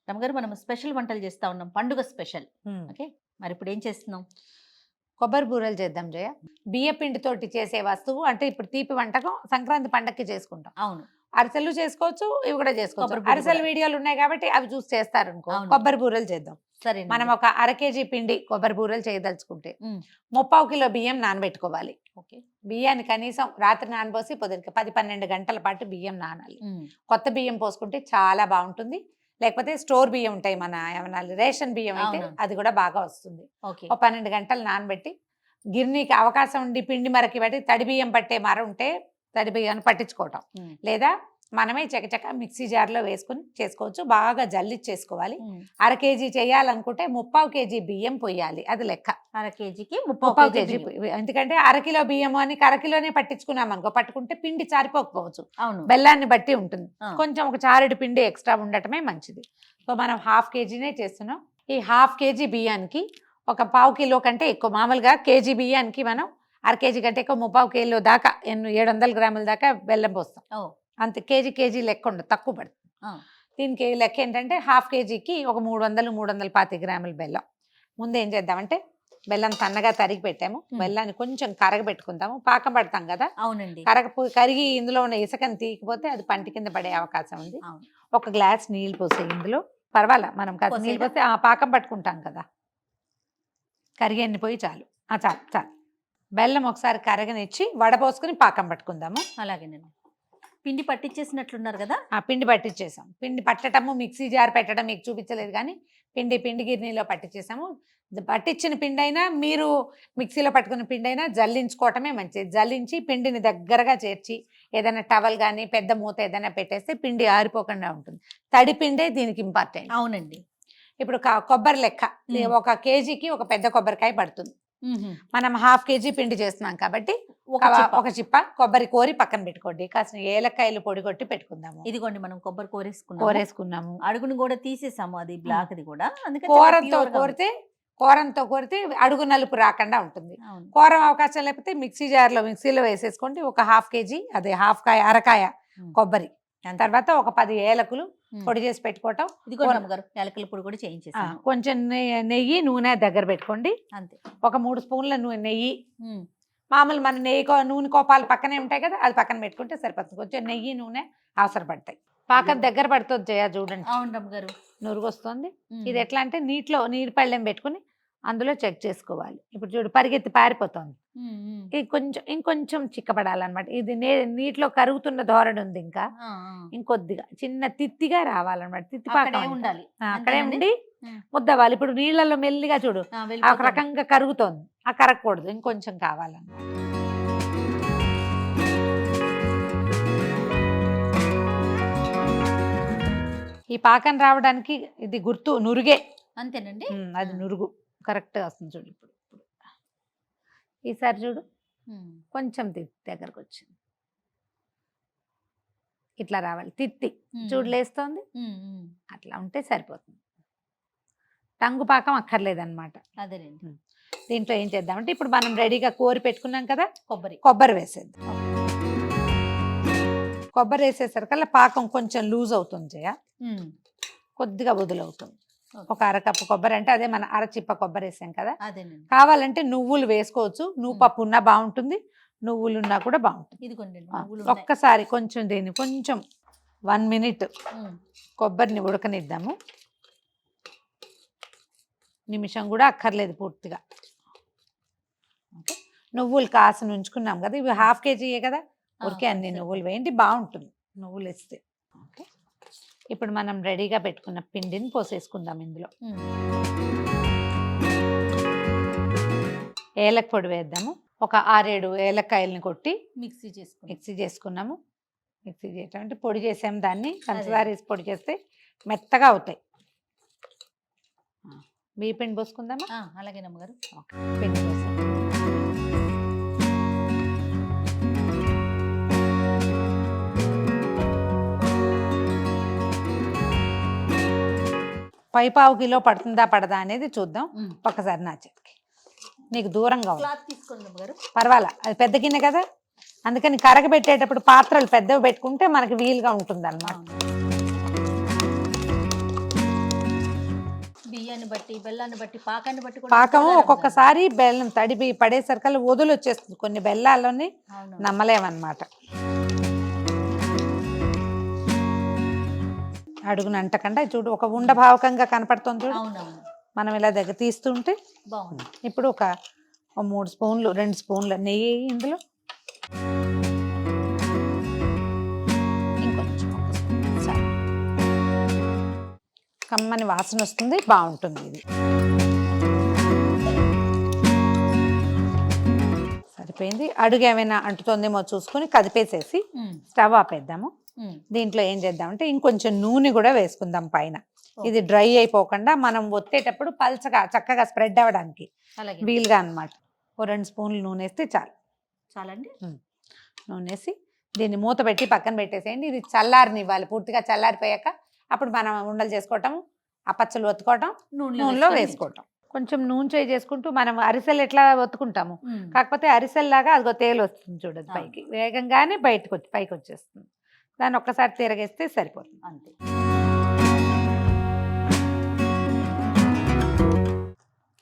రమగారు మనం స్పెషల్ వంటలు చేస్తా ఉన్నాం, పండుగ స్పెషల్. హ్మ్. ఓకే, మరి ఇప్పుడు ఏం చేస్తున్నాం? కొబ్బరి బూరెలు చేద్దాం జయ. బియ్య పిండితోటి చేసే వస్తువు అంటే ఇప్పుడు తీపి వంటకం సంక్రాంతి పండక్కి చేసుకుంటాం. అవును, అరిసెలు చేసుకోవచ్చు, ఇవి కూడా చేసుకోవచ్చు. కొబ్బరి బూరెలు అరిసెలు కూడా. వీడియోలు ఉన్నాయి కాబట్టి అవి చూసి చేస్తారనుకో. అవును. కొబ్బరి బూరెలు చేద్దాం. సరే మనం ఒక అర కేజీ పిండి కొబ్బరి బూరెలు చేయదలుచుకుంటే 3/4 కిలో బియ్యం నానబెట్టుకోవాలి. ఓకే. బియ్యాన్ని కనీసం రాత్రి నానబోసి పొద్దునకి 10-12 గంటల పాటు బియ్యం నానాలి. కొత్త బియ్యం పోసుకుంటే చాలా బాగుంటుంది. లేకపోతే స్టోర్ బియ్యం ఉంటాయి, మన ఏమన్నా రేషన్ బియ్యం అయితే అవును. అది కూడా బాగా వస్తుంది. ఓకే. ఒక 12 గంటలు నానబెట్టి గిర్నీకి అవకాశం ఉండి పిండి మరకి పెట్టి తడి బియ్యం పట్టే మర ఉంటే తడి బియ్యాన్ని పట్టించుకోవటం, లేదా మనమే చకచక మిక్సీ జార్లో వేసుకుని చేసుకోవచ్చు. బాగా జల్లిచ్చేసుకోవాలి. అర కేజీ చేయాలనుకుంటే 3/4 కేజీ బియ్యం పొయ్యాలి, అది లెక్క. అర కేజీకి 3/4 కేజీ. కేజీ. ఎందుకంటే అరకిలో బియ్యం అని అరకిలోనే పట్టించుకున్నాం అనుకో, పట్టుకుంటే పిండి చారిపోకపోవచ్చు. అవును, బెల్లాన్ని బట్టి ఉంటుంది. ఆ. కొంచెం ఒక చారెడు పిండి ఎక్స్ట్రా ఉండటమే మంచిది. సో మనం 1/2 కేజీనే చేస్తున్నాం. ఈ 1/2 కేజీ బియ్యానికి ఒక 1/4 కిలో కంటే ఎక్కువ, మామూలుగా కేజీ బియ్యానికి మనం అర కేజీ కంటే ఎక్కువ 3/4 కిలో దాకా 700 గ్రాముల దాకా బెల్లం పోస్తాం. ఓ, అంతే. కేజీ లెక్క ఉండదు, తక్కువ పడుతుంది. ఆ. దీనికి లెక్క ఏంటంటే 1/2 కేజీకి ఒక 300-325 గ్రాముల బెల్లం. ముందు ఏం చేద్దామంటే బెల్లం సన్నగా తరిగి పెట్టాము. బెల్లాన్ని కొంచెం కరగబెట్టుకుందాము. పాకం పడతాం కదా, అవునండి. కరిగి ఇందులో ఉన్న ఇసుకని తీయకపోతే అది పంటి కింద పడే అవకాశం ఉంది. అవును. ఒక గ్లాస్ నీళ్ళు పోసే ఇందులో. పర్వాలా, మనం కాస్త పోసేదా? నీళ్ళు పోస్తే పాకం పట్టుకుంటాం కదా, కరిగేన్ని పోయి చాలు. చాలు. బెల్లం ఒకసారి కరగనిచ్చి వడపోసుకుని పాకం పట్టుకుందాము. అలాగేనండి. పిండి పట్టించేసినట్లున్నారు కదా. ఆ పిండి పట్టించేసాం. పిండి పట్టడము మిక్సీ జార్ పెట్టడం మీకు చూపించలేదు, కానీ పిండి గిర్నీలో పట్టించేసాము. పట్టించిన పిండి అయినా మీరు మిక్సీలో పట్టుకున్న పిండి అయినా జల్లించుకోవటమే మంచిది. జల్లించి పిండిని దగ్గరగా చేర్చి ఏదైనా టవల్ కానీ పెద్ద మూత ఏదైనా పెట్టేస్తే పిండి ఆరిపోకుండా ఉంటుంది. తడి పిండే దీనికి ఇంపార్టెంట్. అవునండి. ఇప్పుడు కొబ్బరి లెక్క ఒక కేజీకి ఒక పెద్ద కొబ్బరికాయ పడుతుంది. మనం 1/2 కేజీ పిండి చేస్తున్నాం కాబట్టి ఒక చిప్ప కొబ్బరి కోరి పక్కన పెట్టుకోండి. కాసిన ఏలక్కాయలు పొడి కొట్టి పెట్టుకుందాము. ఇదిగోండి, మనం కొబ్బరి కోరేసుకున్నాము. అడుగును కూడా తీసేసాము, అది బ్లాక్ అది కూడా. కూరంతో కోరితే అడుగు నలుపు రాకుండా ఉంటుంది. కూర అవకాశం లేకపోతే మిక్సీలో వేసేసుకోండి. ఒక 1/2 కేజీ అదే అరకాయ కొబ్బరి, తర్వాత ఒక 10 ఏలకులు పొడి చేసి పెట్టుకోవటం. యాలకుల పొడి కూడా చేయించేసాను. కొంచెం నెయ్యి నూనె దగ్గర పెట్టుకోండి. అంతే. ఒక 3 స్పూన్ల నెయ్యి. మామూలు మన నూనె కోపాలు పక్కనే ఉంటాయి కదా, అది పక్కన పెట్టుకుంటే సరిపోతుంది. కొంచెం నెయ్యి నూనె అవసరపడతాయి. పాకం దగ్గర పడుతుంది జయ, చూడండి. అవును రమ్మగారు, నురుగు వస్తుంది. ఇది ఎట్లా అంటే నీరు పళ్ళెం పెట్టుకుని అందులో చెక్ చేసుకోవాలి. ఇప్పుడు చూడు, పరిగెత్తి పారిపోతుంది. ఇది ఇంకొంచెం చిక్కబడాలన్నమాట. ఇది నీటిలో కరుగుతున్న ధోరణి ఉంది. ఇంకా ఇంకొద్దిగా చిన్న తిత్తిగా రావాలన్నమాట. తిత్తి పాకం ఉండాలి, అక్కడే ఉండి ముద్దవాలి. ఇప్పుడు నీళ్ళలో మెల్లిగా చూడు ఒక రకంగా కరుగుతోంది, ఆ కరగకూడదు, ఇంకొంచెం కావాలన్నమాట. ఈ పాకం రావడానికి ఇది గుర్తు నురుగే. అంతేనండి. అది నురుగు కరెక్ట్గా వస్తుంది చూడు. ఇప్పుడు ఈసారి చూడు, కొంచెం దగ్గరకు వచ్చింది. ఇట్లా రావాలి, తిత్తి చూడు లేస్తోంది. అట్లా ఉంటే సరిపోతుంది. టంగు పాకం అక్కర్లేదన్నమాట. అదేనండి. దీంట్లో ఏం చేద్దామంటే ఇప్పుడు మనం రెడీగా కోరి పెట్టుకున్నాం కదా, కొబ్బరి వేసేద్దాం. కొబ్బరి వేసేసరికల్లా పాకం కొంచెం లూజ్ అవుతుంది జయ, కొద్దిగా వదులవుతుంది. ఒక అరకప్పు కొబ్బరి అంటే అదే మన అరచిప్ప కొబ్బరి వేసాం కదా. కావాలంటే నువ్వులు వేసుకోవచ్చు, నువ్వు పప్పు ఉన్నా బాగుంటుంది, నువ్వులు ఉన్నా కూడా బాగుంటుంది. ఒక్కసారి కొంచెం దీన్ని కొంచెం 1 మినిట్ కొబ్బరిని ఉడకనిద్దాము. నిమిషం కూడా అక్కర్లేదు పూర్తిగా. నువ్వులు కాసిన ఉంచుకున్నాం కదా, ఇవి 1/2 కేజీయే కదా, ఊరికే అన్ని నువ్వులు వేయండి, బాగుంటుంది నువ్వులు వేస్తే. ఓకే, ఇప్పుడు మనం రెడీగా పెట్టుకున్న పిండిని పోసేసుకుందాం ఇందులో. ఏలక పొడి వేద్దాము. ఒక 6-7 ఏలక్కాయలని కొట్టి మిక్సీ చేసుకున్నాము. మిక్సీ చేయటం అంటే పొడి చేసాము, దాన్ని పంచదార వేసి పొడి చేస్తే మెత్తగా అవుతాయి. బియ్య పిండి పోసుకుందామా? అలాగే నమ్మగారు. పిండి పోసాం. పావు కిలో పడుతుందా పడదా అనేది చూద్దాం. ఒక్కసారి నా చేతికి, నీకు దూరంగా పర్వాలా, అది పెద్ద గిన్నె కదా, అందుకని కరగబెట్టేటప్పుడు పాత్రలు పెద్దవి పెట్టుకుంటే మనకి వీలుగా ఉంటుంది అన్నమాట. బియ్యాన్ని బట్టి బెల్లాన్ని బట్టి పాకాన్ని బట్టి కూడా పాకము ఉంటుందా ఒక్కొక్కసారి బెల్లం తడిపి పడేసరికల్లా వదులు వచ్చేస్తుంది, కొన్ని బెల్లాలని రమ్మగారు? అవును. నమ్మలేమన్నమాట. అడుగున అంటకుండా చూడు ఒక ఉండభావకంగా కనపడుతుంది చూడు. అవునవును. మనం ఇలా దగ్గర తీస్తుంటే బాగుంది. ఇప్పుడు ఒక 3 స్పూన్లు 2 స్పూన్ల నెయ్యి ఇందులో, ఇంకొంచెం ఒక స్పూన్ చాలు. కమ్మని వాసన వస్తుంది, బాగుంటుంది ఇది. సరిపోయింది. అడుగు ఏమైనా అంటుతోందేమో చూసుకొని కదిపేసేసి స్టవ్ ఆపేద్దాము. దీంట్లో ఏం చేద్దామంటే ఇంకొంచెం నూనె కూడా వేసుకుందాం పైన. ఇది డ్రై అయిపోకుండా మనం ఒత్తేటప్పుడు పల్చగా చక్కగా స్ప్రెడ్ అవ్వడానికి అలాగే వీలుగా అన్నమాట. ఓ 2 స్పూన్లు నూనె వేస్తే చాలు. చాలండి. నూనె వేసి దీన్ని మూత పెట్టి పక్కన పెట్టేసేయండి. ఇది చల్లారనివ్వాలి, పూర్తిగా చల్లారిపోయాక అప్పుడు మనం ఉండలు చేసుకోవటం, అపచ్చలు ఒత్తుకోవటం, నూనెలో వేసుకోవటం. కొంచెం నూనె చేయి చేసుకుంటూ మనం అరిసెలు ఎట్లా ఒత్తుకుంటాము, కాకపోతే అరిసెల్లాగా అదిగో తేలు వస్తుంది చూడదు పైకి, వేగంగానే పైకి వచ్చేస్తుంది. దాన్ని ఒక్కసారి తిరగేస్తే సరిపోతుంది అంతే.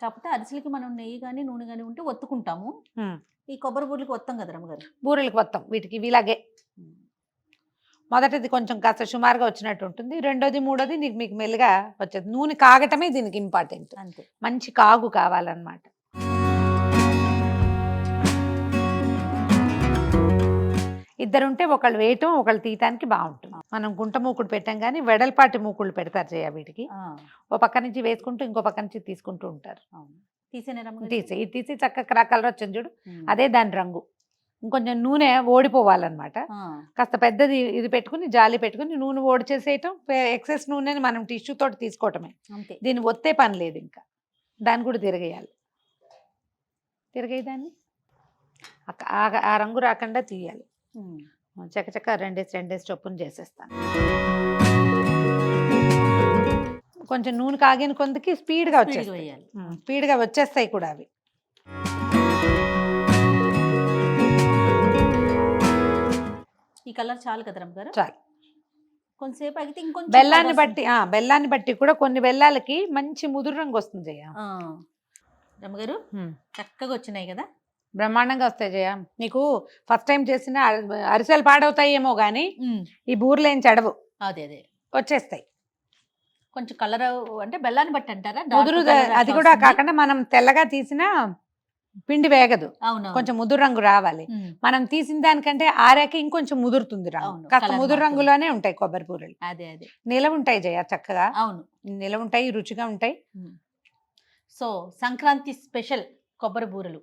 కాకపోతే అరిసెలకి మనం నెయ్యి కానీ నూనె కానీ ఉంటే ఒత్తుకుంటాము. ఈ కొబ్బరి బూరెలకి ఒత్తాం కదా రమ్మగారు? బూరెలకి మొత్తం వీటికి ఇలాగే. మొదటిది కొంచెం కాస్త సుమారుగా వచ్చినట్టు ఉంటుంది, రెండోది మూడోది మీకు మెల్లిగా వచ్చేది. నూనె కాగటమే దీనికి ఇంపార్టెంట్. అంతే. మంచి కాగు కావాలన్నమాట. ఇద్దరుంటే ఒకళ్ళు వేయటం ఒకళ్ళు తీయటానికి బాగుంటుంది. మనం గుంట మూకుడు పెట్టాం కానీ వెడల్పాటి మూకుళ్ళు పెడతారు చేయ వీటికి. ఓ పక్క నుంచి వేసుకుంటూ ఇంకో పక్క నుంచి తీసుకుంటూ ఉంటారు. తీసి చక్కగా కలర్ వచ్చింది చూడు, అదే దాని రంగు. ఇంకొంచెం నూనె ఓడిపోవాలన్నమాట. కాస్త పెద్దది ఇది పెట్టుకుని జాలి పెట్టుకుని నూనె ఓడి చేసేయటం, ఎక్సెస్ నూనెని మనం టిష్యూ తోటి తీసుకోవటమే. దీన్ని ఒత్తే పని లేదు, ఇంకా దాన్ని కూడా తిరగేయాలి. తిరగేదాన్ని ఆ రంగు రాకుండా తీయాలి. చక్కచక్క రెండేసి చొప్పున చేసేస్తాను. కొంచెం నూనె కాగిన కొందికి స్పీడ్గా వచ్చేస్తాయి, స్పీడ్గా వచ్చేస్తాయి కూడా అవి. ఈ కలర్ చాలు కదా రమ్మగారు? చాలు. కొంతసేపు ఆగితే ఇంకొంచెం బెల్లాన్ని బట్టి కూడా కొన్ని బెల్లాలకి మంచి ముదురు రంగు వస్తుంది జయ. రమ్మగారు చక్కగా వచ్చినాయి కదా? బ్రహ్మాండంగా వస్తాయి జయ. నీకు ఫస్ట్ టైం చేసిన అరిసెలు పాడవుతాయేమో గానీ ఈ బూరెలు ఏం చెడవు, అదే వచ్చేస్తాయి. కొంచెం కలర్ అంటే బెల్లాన్ని బట్టి అంటారా? ముదురు అది కూడా కాకుండా మనం తెల్లగా తీసిన పిండి వేగదు, కొంచెం ముదురు రంగు రావాలి. మనం తీసిన దానికంటే ఆరాక ఇంకొంచెం ముదురుతుంది రంగు, కాస్త ముదురు రంగులోనే ఉంటాయి కొబ్బరి బూరెలు. నిలవ ఉంటాయి జయ చక్కగా. అవును, నిలవ ఉంటాయి, రుచిగా ఉంటాయి. సో సంక్రాంతి స్పెషల్ కొబ్బరి బూరెలు